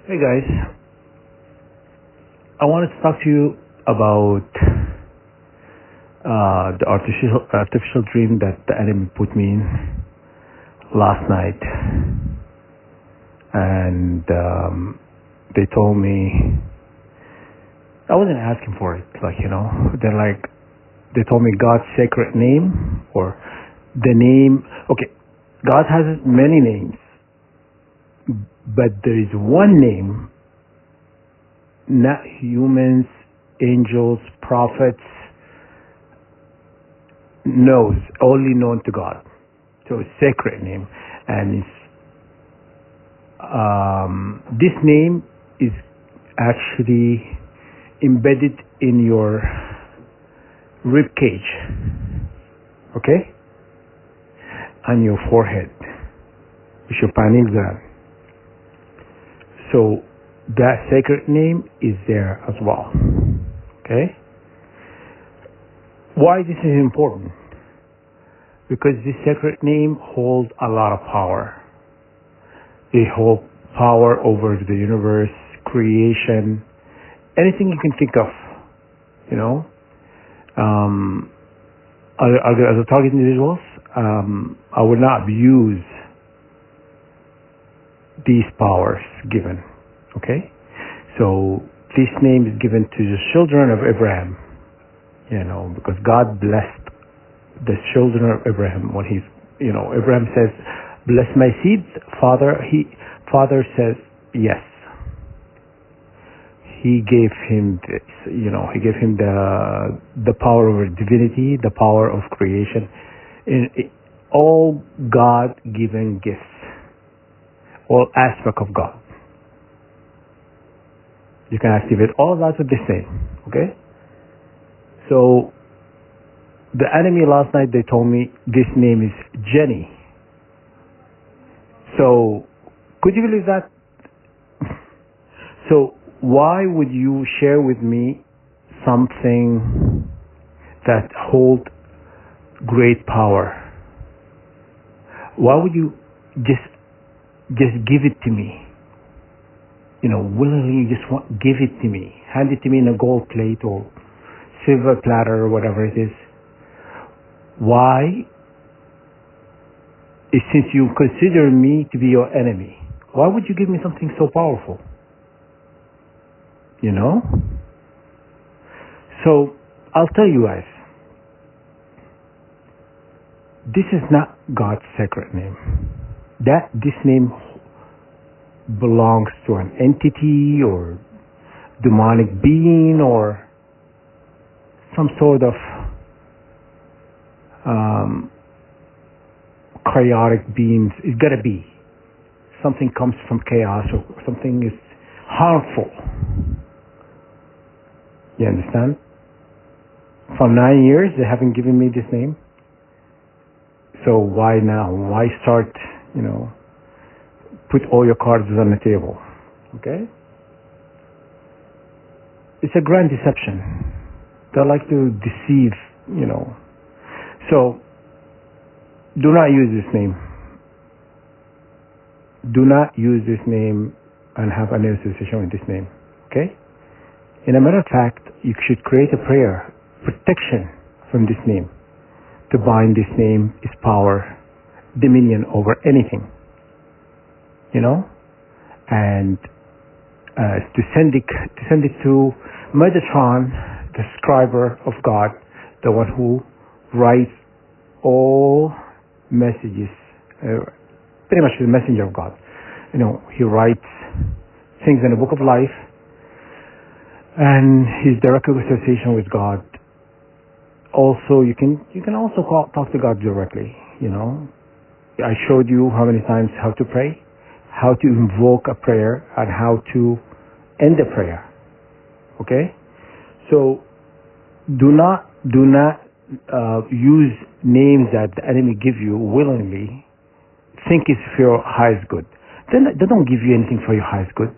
Hey guys, I wanted to talk to you about the artificial dream that the enemy put me in last night, and they told me I wasn't asking for it. They told me God's sacred name or the name. Okay, God has many names, but there is one name not humans, angels, prophets knows, only known to God. So it's sacred name, and this name is actually embedded in your rib cage, okay, on your forehead, which your pineal gland. So that sacred name is there as well. Okay? Why this is important? Because this sacred name holds a lot of power. It holds power over the universe, creation, anything you can think of. You know? As a target individuals, I would not abuse these powers given. Okay, so this name is given to the children of Abraham, because God blessed the children of Abraham when Abraham says, "Bless my seed, Father." Father says, "Yes." He gave him this, he gave him the power over divinity, the power of creation, all God-given gifts, all aspects of God. You can activate all of that with this name, okay? So, the enemy last night, they told me this name is Jenny. So, could you believe that? So, why would you share with me something that holds great power? Why would you just give it to me? Willingly just give it to me. Hand it to me in a gold plate or silver platter or whatever it is. Why? Since you consider me to be your enemy, why would you give me something so powerful? So, I'll tell you guys, this is not God's sacred name. This name belongs to an entity or demonic being or some sort of chaotic beings. It's got to be something comes from chaos or something is harmful. You understand? For 9 years they haven't given me this name. So why now? Why start, put all your cards on the table? Okay? It's a grand deception. They like to deceive, So, do not use this name. Do not use this name and have an association with this name. Okay? In a matter of fact, you should create a prayer, protection from this name. To bind this name is power, dominion over anything. And to send it to Metatron, the scriber of God, the one who writes all messages, pretty much the messenger of God. He writes things in the book of life, and his direct association with God. Also, you can also talk to God directly. I showed you how many times how to pray, how to invoke a prayer, and how to end a prayer. Okay, so do not use names that the enemy give you willingly. Think it's for your highest good. Then they don't give you anything for your highest good.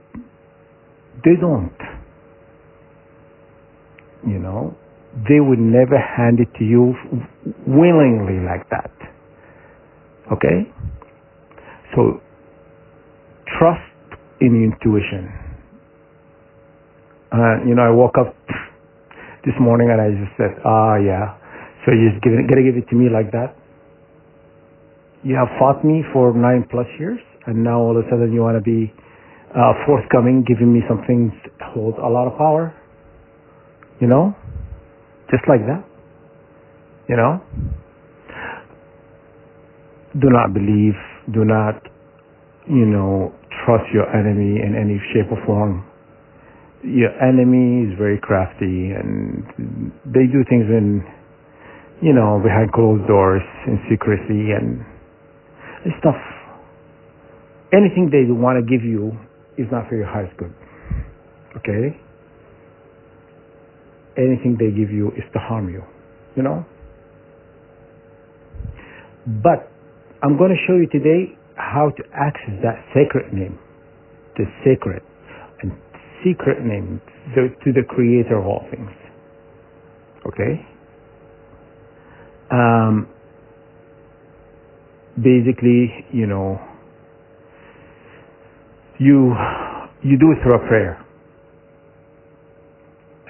They don't. They would never hand it to you willingly like that. Okay? So, trust in intuition. I woke up this morning and I just said, yeah. So you just gotta give it to me like that. You have fought me for 9+ years, and now all of a sudden you want to be forthcoming, giving me something that holds a lot of power. Just like that. Do not believe, do not, trust your enemy in any shape or form. Your enemy is very crafty, and they do things behind closed doors in secrecy and stuff. Anything they want to give you is not for your highest good. Okay? Anything they give you is to harm you. But I'm going to show you today how to access that sacred name, the sacred and secret name to the creator of all things. Okay? Basically, you do it through a prayer.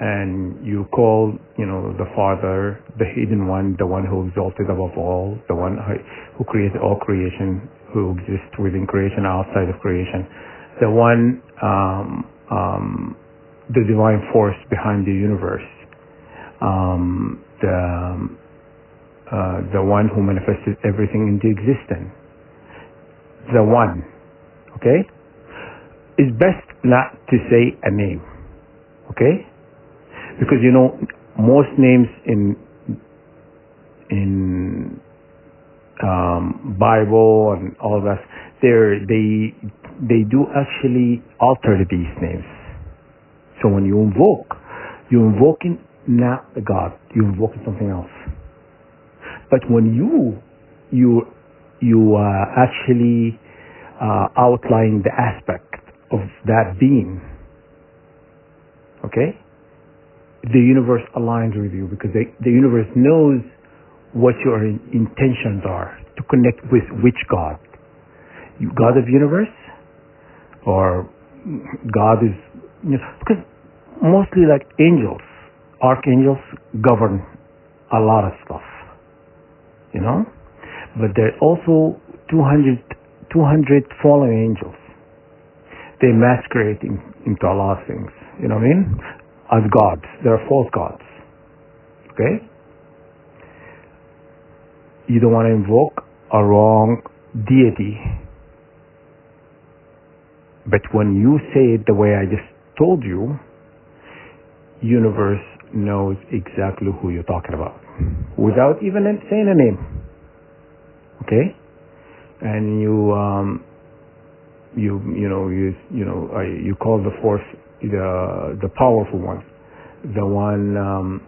And you call, the Father, the Hidden One, the one who exalted above all, the one who created all creation, who exists within creation, outside of creation, the one, the divine force behind the universe, the one who manifested everything into existence, the one. Okay? It's best not to say a name. Okay? Because most names in Bible and all that, they do actually alter these names. So when you're invoking not the God, you're invoking something else. But when you actually outline the aspect of that being, okay, the universe aligns with you, because the universe knows what your intentions are to connect with which God. God of universe, or God is, because mostly like angels, archangels govern a lot of stuff, but there are also 200 fallen angels. They masquerade into a lot of things, as gods. They're false gods. Okay? You don't want to invoke a wrong deity. But when you say it the way I just told you, universe knows exactly who you're talking about without even saying a name. Okay? And you call the force the powerful one, the one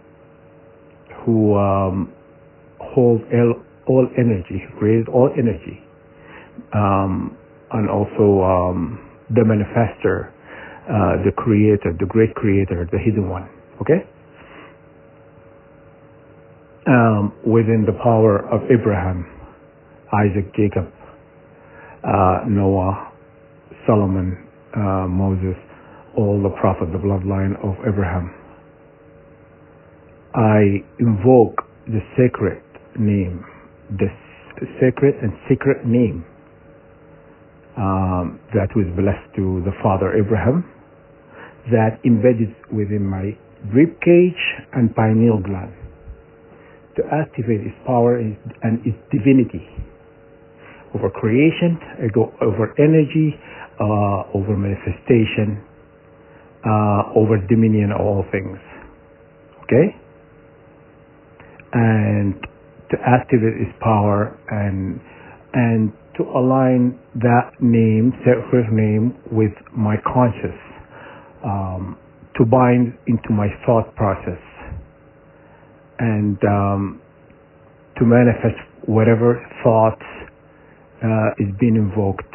who holds all energy, created all energy, and also the manifester, the creator, the great creator, the hidden one. Okay? Within the power of Abraham, Isaac, Jacob, Noah, Solomon, Moses, all the prophets, the bloodline of Abraham. I invoke the sacred name, the sacred and secret name that was blessed to the father Abraham, that embedded within my rib cage and pineal gland, to activate its power and its divinity over creation, over energy, over manifestation, over dominion of all things. Okay? And to activate its power and to align that name, sacred name, with my conscious, to bind into my thought process, and to manifest whatever thoughts is being invoked.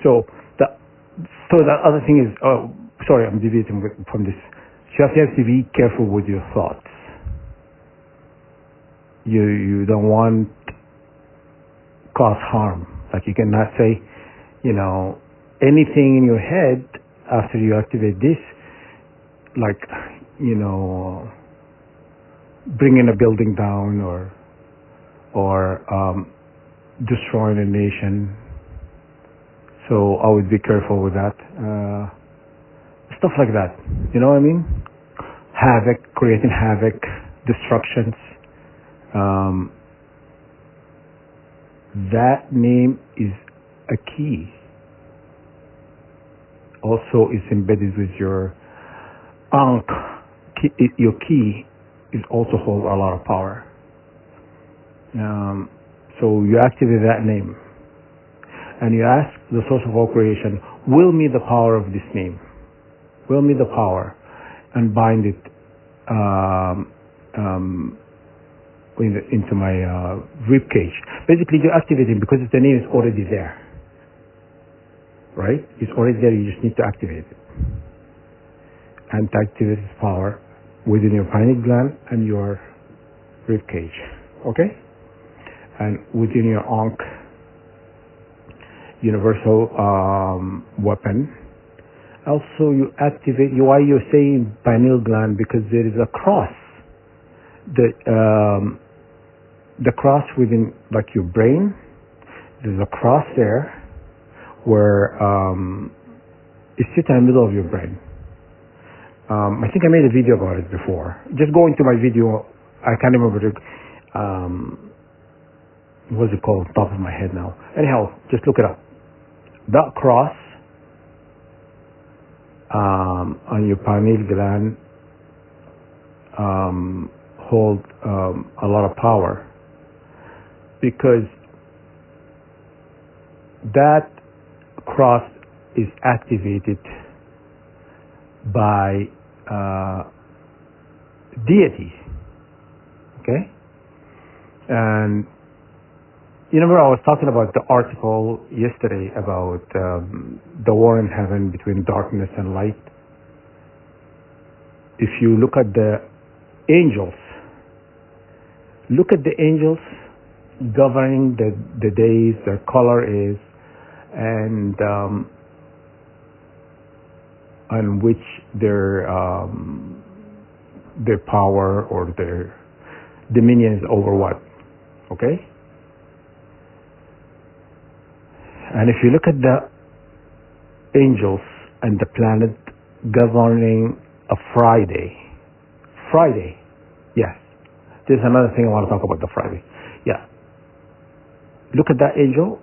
So the other thing is, sorry, I'm deviating from this. You have to be careful with your thoughts. You don't want cause harm. Like you cannot say, anything in your head after you activate this, like, bringing a building down or destroying a nation. So I would be careful with that. Stuff like that. You know what I mean? Havoc, creating havoc, destructions. That name is a key. Also is embedded with your Ankh. Your key is also holds a lot of power. So you activate that name and you ask the source of all creation, will me the power of this name, will me the power, and bind it into my rib cage. Basically, you're activating because the name is already there, right? It's already there. You just need to activate it. And to activate its power within your pineal gland and your rib cage, okay? And within your Ankh universal weapon. Also, you activate. Why you're saying pineal gland? Because there is a cross. The cross within, like your brain. There's a cross there where it sits in the middle of your brain. I think I made a video about it before. Just go into my video. I can't remember what's it called, top of my head now. Anyhow, just look it up. That cross on your pineal gland hold a lot of power, because that cross is activated by deity. Okay? And you remember I was talking about the article yesterday about the war in heaven between darkness and light. If you look at the angels, governing the days, their color is, and on which their power or their dominion is over what. Okay? And if you look at the angels and the planet governing a Friday, yes. There's another thing I want to talk about, the Friday. Yeah. Look at that angel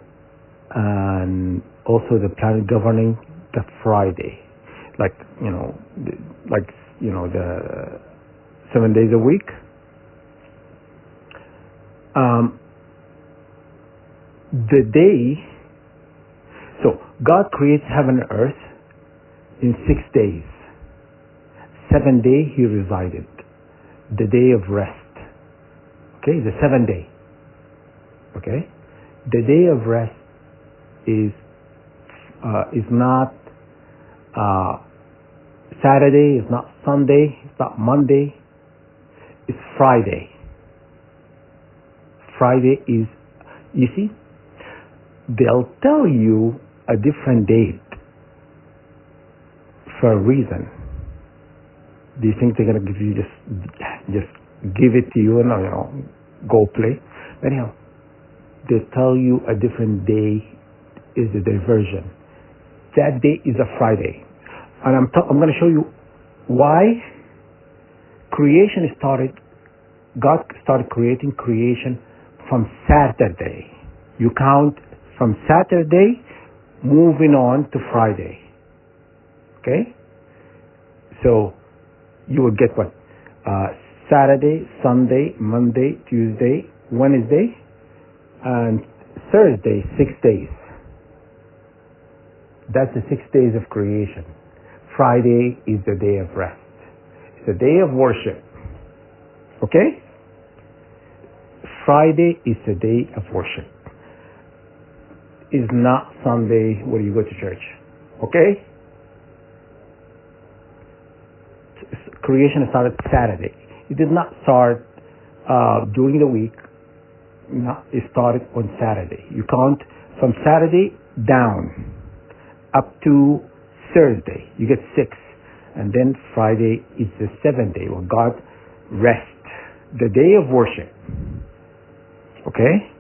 and also the planet governing the Friday. Like, the 7 days a week. The day. So God creates heaven and earth in 6 days. 7 days He resided. The day of rest. Okay, the 7th day. Okay, the day of rest is not Saturday. It's not Sunday. It's not Monday. It's Friday. Friday is, you see, they'll tell you a different date for a reason. Do you think they're going to give you just give it to you and go play? Anyhow, they tell you a different day is the diversion. That day is a Friday, and I'm going to show you why creation started. God started creating creation from Saturday. You count from Saturday, moving on to Friday. Okay, so you will get what? Saturday, Sunday, Monday, Tuesday, Wednesday, and Thursday, 6 days. That's the 6 days of creation. Friday is the day of rest. It's a day of worship. Okay? Friday is the day of worship. It's not Sunday where you go to church. Okay? Creation started Saturday. It did not start during the week. No, it started on Saturday. You count from Saturday down. up to Thursday. You get 6. And then Friday is the 7th day where God rests, the day of worship. Okay?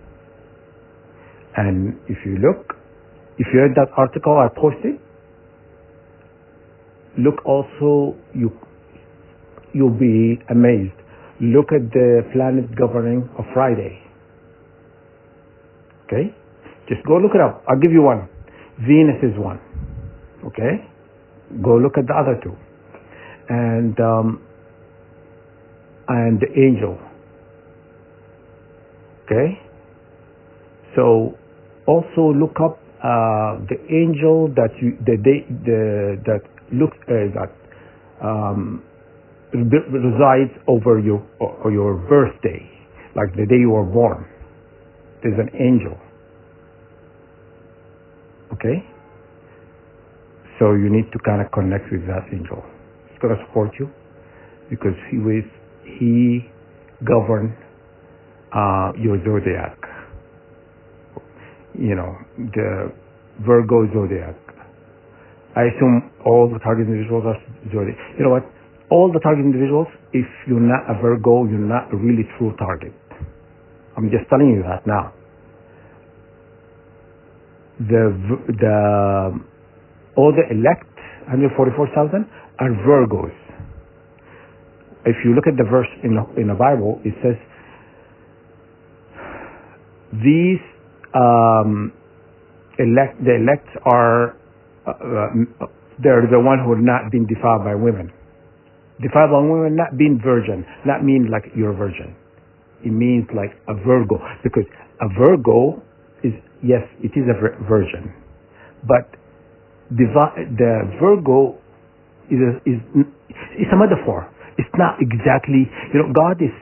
And if you read that article I posted, look also, you'll be amazed. Look at the planet governing of Friday. Okay? Just go look it up. I'll give you one. Venus is one. Okay? Go look at the other two. And the angel. Okay? So also look up the angel that resides over your birthday, like the day you were born. There's an angel. Okay? So you need to kind of connect with that angel. He's going to support you because he governs your zodiac. You know, the Virgo zodiac. I assume all the target individuals are zodiac. You know what? All the target individuals, if you're not a Virgo, you're not a really true target. I'm just telling you that now. All the elect, 144,000, are Virgos. If you look at the verse in the Bible, it says, these the elect are, they're the one who have not been defiled by women. Defiled by women, not being virgin, not mean like you're a virgin. It means like a Virgo, because a Virgo is, yes, it is a virgin, but the Virgo is a metaphor. It's not exactly, God is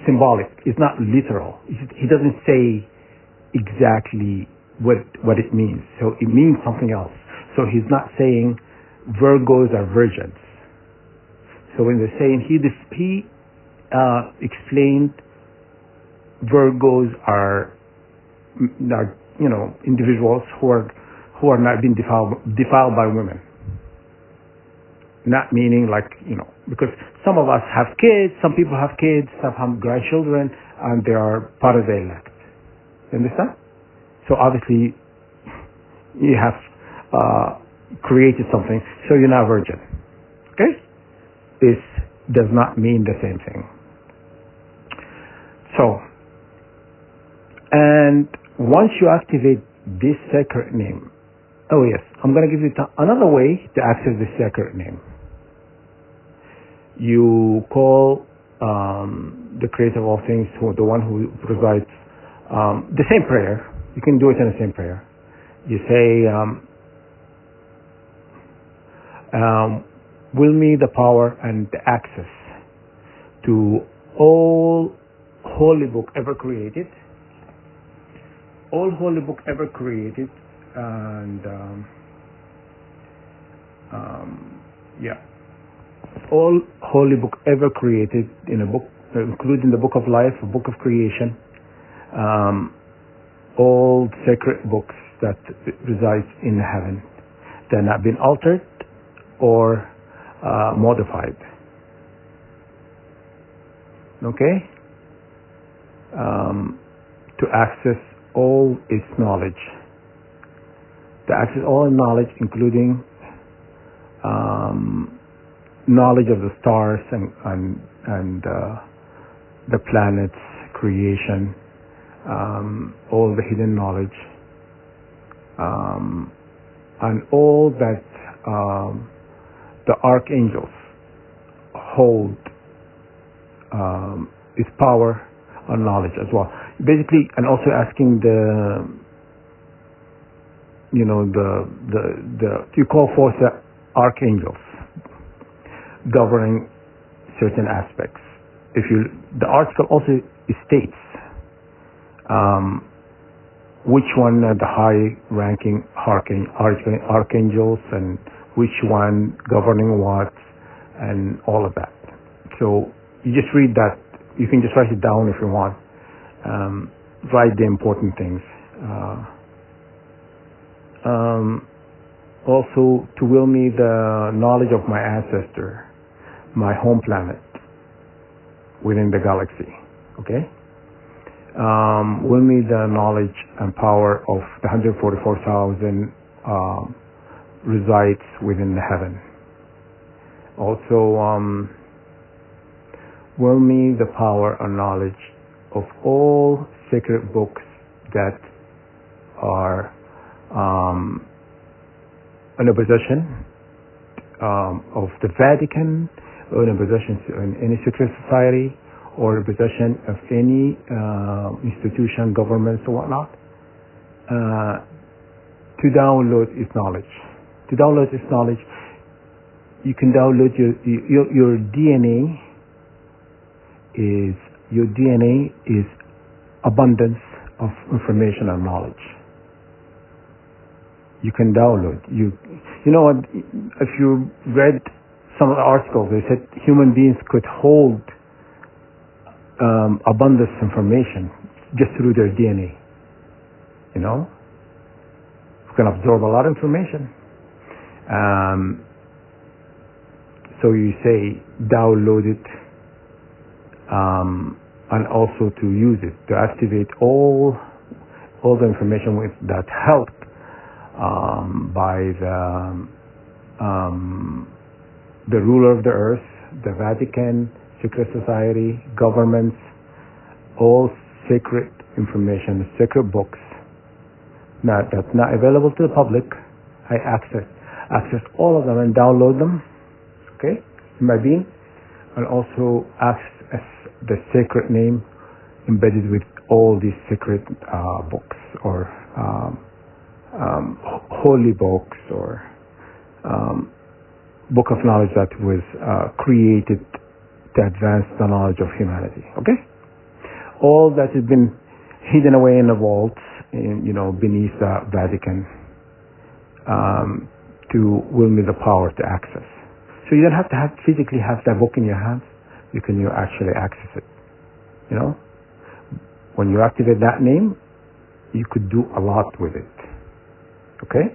symbolic. It's not literal. He doesn't say exactly what it means. So it means something else. So he's not saying Virgos are virgins. So when they're saying he explained Virgos are individuals who are not being defiled by women. Not meaning like, because some of us have kids, some people have kids, some have grandchildren, and they are part of the elect. You understand? So obviously you have created something, so you're not a virgin. Okay? This does not mean the same thing. So, and once you activate this sacred name, oh yes, I'm going to give you another way to access this sacred name. You call the creator of all things, the one who resides, the same prayer. You can do it in the same prayer. You say, will me the power and the access to all holy book ever created, all holy book ever created, and all holy book ever created in a book, including the book of life, the book of creation, all sacred books that reside in heaven. They're not been altered or modified. Okay? To access all its knowledge. To access all knowledge, including knowledge of the stars and the planets, creation, all the hidden knowledge, and all that the archangels hold its power and knowledge as well. Basically, and also asking you call forth the archangels governing certain aspects. The article also states which one are the high-ranking archangels and which one governing what and all of that. So you just read that. You can just write it down if you want. Write the important things. Also to will me the knowledge of my ancestor, my home planet within the galaxy. Okay? Will me the knowledge and power of the 144,000 resides within the heaven. Also, will me the power and knowledge of all sacred books that are in a possession of the Vatican, or in a possession in any secret society, or a possession of any institution, governments, or whatnot, to download its knowledge. To download its knowledge, you can download your DNA. Your DNA is abundance of information and knowledge. You can download. You know what? If you read some of the articles, they said human beings could hold abundance information just through their DNA. You know, you can absorb a lot of information. So you say download it, and also to use it to activate all the information with that help by the ruler of the earth, the Vatican, secret society, governments, all sacred information, sacred books. Now that's not available to the public. I access all of them and download them, okay, in my being, and also access the sacred name embedded with all these sacred books, or holy books, or book of knowledge that was created to advance the knowledge of humanity. Okay, all that has been hidden away in the vaults, beneath the Vatican, to will me the power to access. So you don't have to physically have that book in your hands. You can actually access it. When you activate that name, you could do a lot with it. Okay?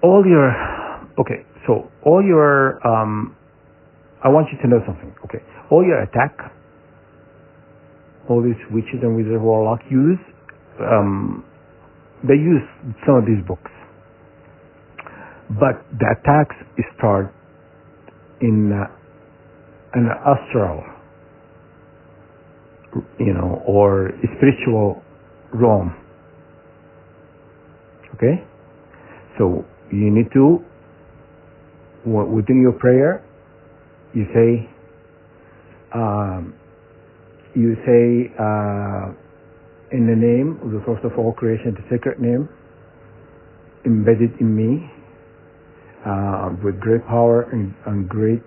I want you to know something. Okay, all your attack, all these witches and wizards, warlock they use some of these books, but the attacks start in an astral, or spiritual realm. Okay, so you need to, within your prayer, you say in the name of the source of all creation, the sacred name embedded in me, with great power and great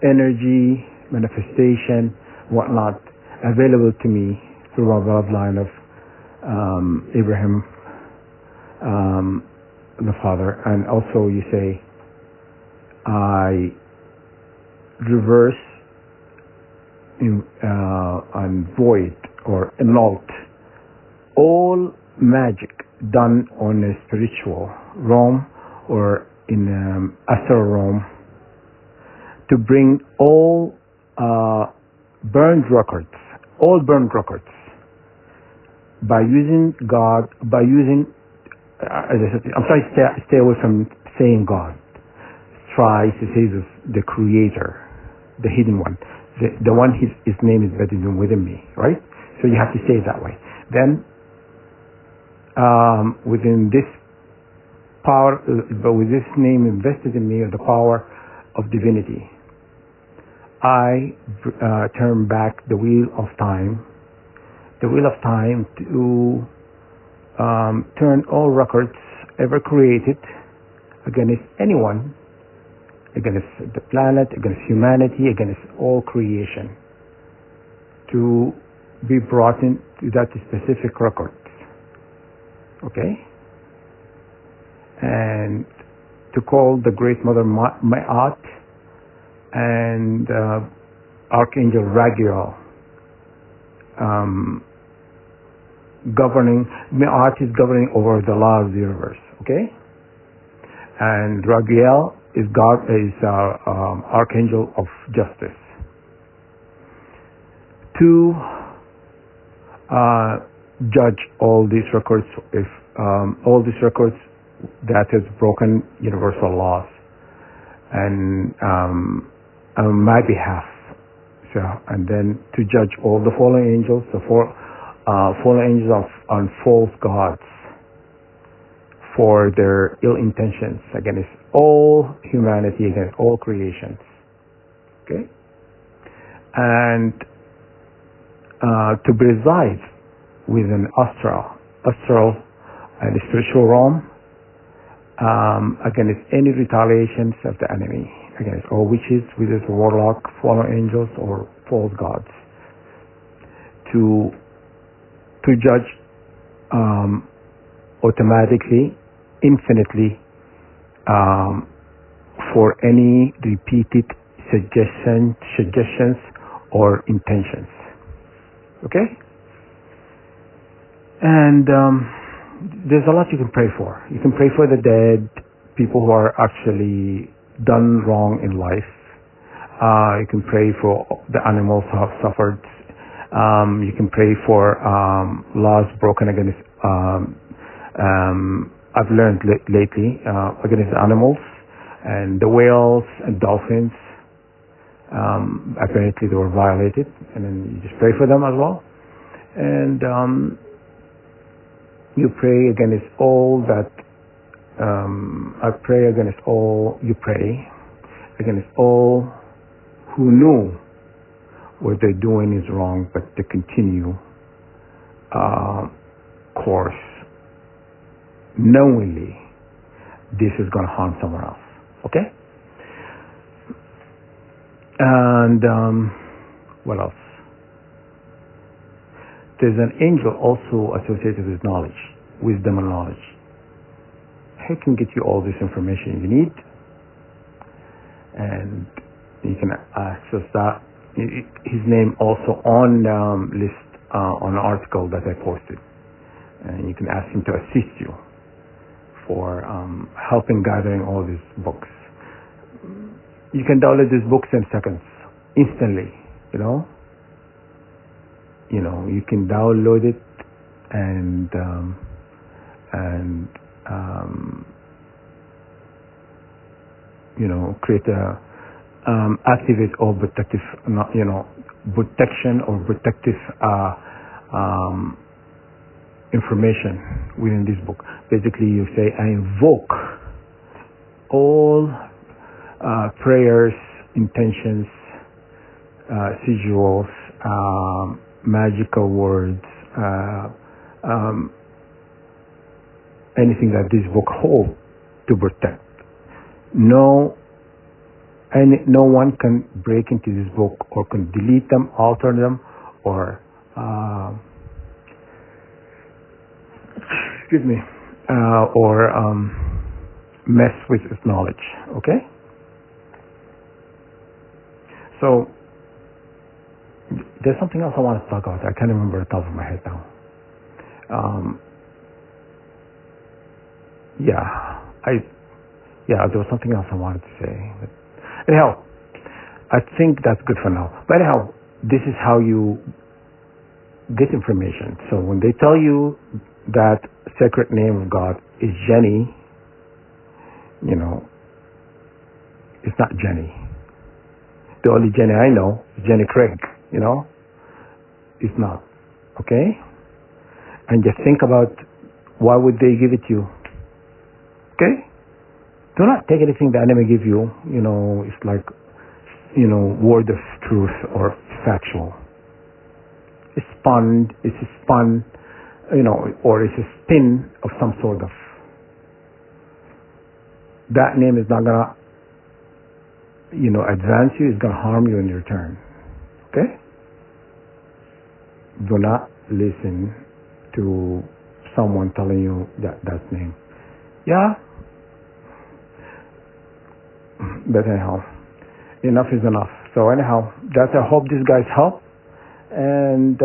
energy, manifestation, whatnot, available to me through my bloodline of Abraham, the father. And also you say, I reverse and void or annul all magic done on a spiritual realm or in astral realm, to bring all burned records, by using God, as I said, I'm trying to stay away from saying God. Try to say the Creator, the hidden one, the one his name is embedded within me, right? So you have to say it that way. Then, within this power, but with this name invested in me, or the power of divinity, I turn back the wheel of time to turn all records ever created against anyone, against the planet, against humanity, against all creation, to be brought into that specific record. Okay? And to call the Great Mother Ma'at and Archangel Raguel governing, Ma'at is governing over the law of the universe, okay? And Raguel is archangel of justice. To judge all these records, if all these records that has broken universal laws, and on my behalf. So, and then to judge all the fallen angels, the fallen angels on false gods for their ill intentions against all humanity, against all creations. Okay? And to preside within astral and the spiritual realm against any retaliations of the enemy, against all witches, wizards, warlock, fallen angels, or false gods. To judge automatically, infinitely, for any repeated suggestions or intentions. Okay? And there's a lot you can pray for. You can pray for the dead, people who are actually done wrong in life. You can pray for the animals who have suffered. You can pray for laws broken against, I've learned lately, against animals and the whales and dolphins. Apparently they were violated, and then you just pray for them as well. And you pray against all that. I pray against all. You pray against all who knew what they're doing is wrong, but they continue course knowingly this is going to harm someone else. Okay? And what else? There's an angel also associated with knowledge, wisdom and knowledge. He can get you all this information you need, and you can access that. His name also on list on an article that I posted, and you can ask him to assist you for helping gathering all these books. You can download these books in seconds, instantly. You can download it and create a activate all protective, protection or protective information within this book. Basically, you say, I invoke all prayers, intentions, sigils, magical words, anything that this book holds to protect. No one can break into this book or can delete them, alter them, or mess with its knowledge. Okay? So there's something else I want to talk about. I can't remember the top of my head now. There was something else I wanted to say. But anyhow, I think that's good for now. But anyhow, this is how you get information. So when they tell you that sacred name of God is Jenny, it's not Jenny. The only Jenny I know is Jenny Craig, It's not. Okay? And just think about why would they give it to you? Okay? Do not take anything the enemy give you, it's like, word of truth or factual. It's a spun, or it's a spin of some sort of. That name is not gonna, advance you, it's gonna harm you in return. Okay? Do not listen to someone telling you that name. Yeah? But anyhow, enough is enough. So anyhow, I hope these guys help. And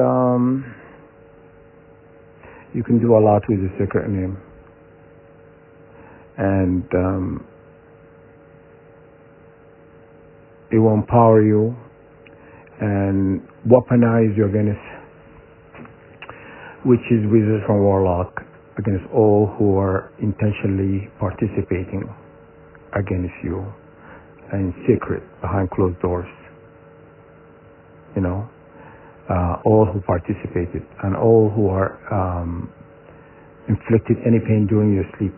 you can do a lot with the secret name. And it will empower you and weaponize you against witches, wizards, and warlock, against all who are intentionally participating against you in secret behind closed doors. You know, all who participated and all who are inflicted any pain during your sleep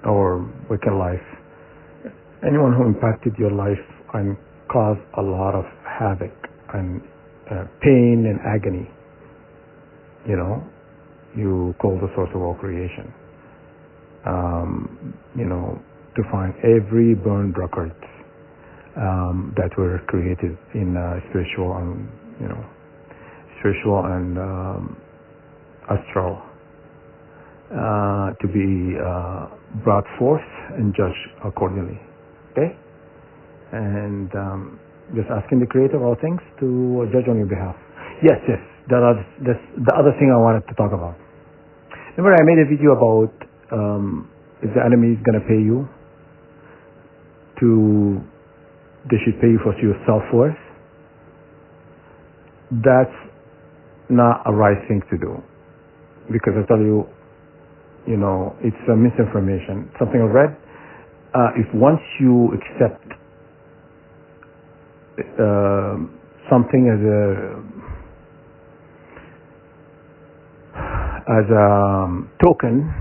or waking life. Anyone who impacted your life and caused a lot of havoc and pain and agony, you know, you call the source of all creation. You know, to find every burned record that were created in spiritual and astral to be brought forth and judged accordingly. Okay, and just asking the Creator of all things to judge on your behalf. Yes. That's the other thing I wanted to talk about. Remember, I made a video about if the enemy is going to pay you, they should pay you for your self-worth. That's not a right thing to do, because I tell you, you know, it's a misinformation. Something I read. If once you accept something as a token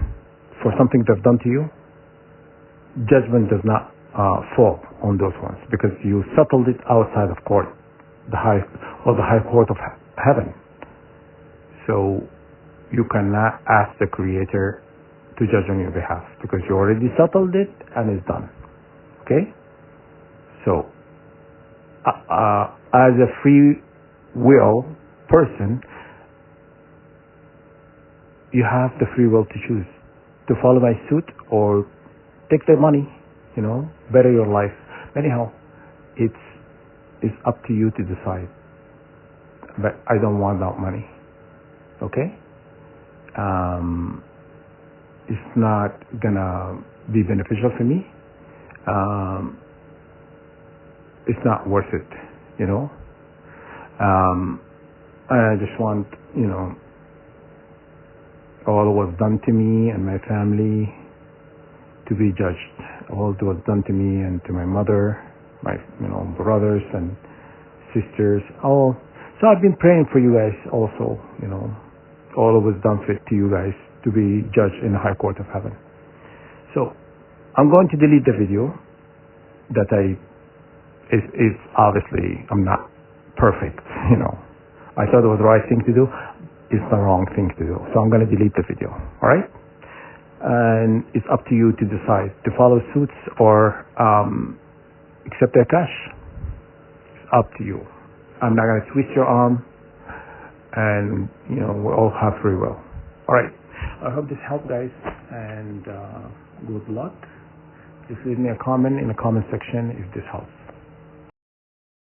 for something that's done to you, judgment does not fall on those ones, because you settled it outside of court, the high court of heaven. So you cannot ask the Creator to judge on your behalf, because you already settled it and it's done. Okay? So as a free will person, you have the free will to choose to follow my suit or take their money, you know, better your life. Anyhow, it's up to you to decide. But I don't want that money. Okay? It's not gonna be beneficial for me. It's not worth it, you know. I just want, you know, all that was done to me and my family to be judged. All that was done to me and to my mother, my brothers and sisters. All. So I've been praying for you guys also, you know. All that was done to you guys to be judged in the high court of heaven. So I'm going to delete the video that is obviously I'm not perfect, you know. I thought it was the right thing to do. It's the wrong thing to do. So I'm going to delete the video. All right? And it's up to you to decide to follow suits or accept their cash. It's up to you. I'm not going to twist your arm, and you know we all have free will. All right. I hope this helped, guys, and good luck. Just leave me a comment in the comment section if this helps.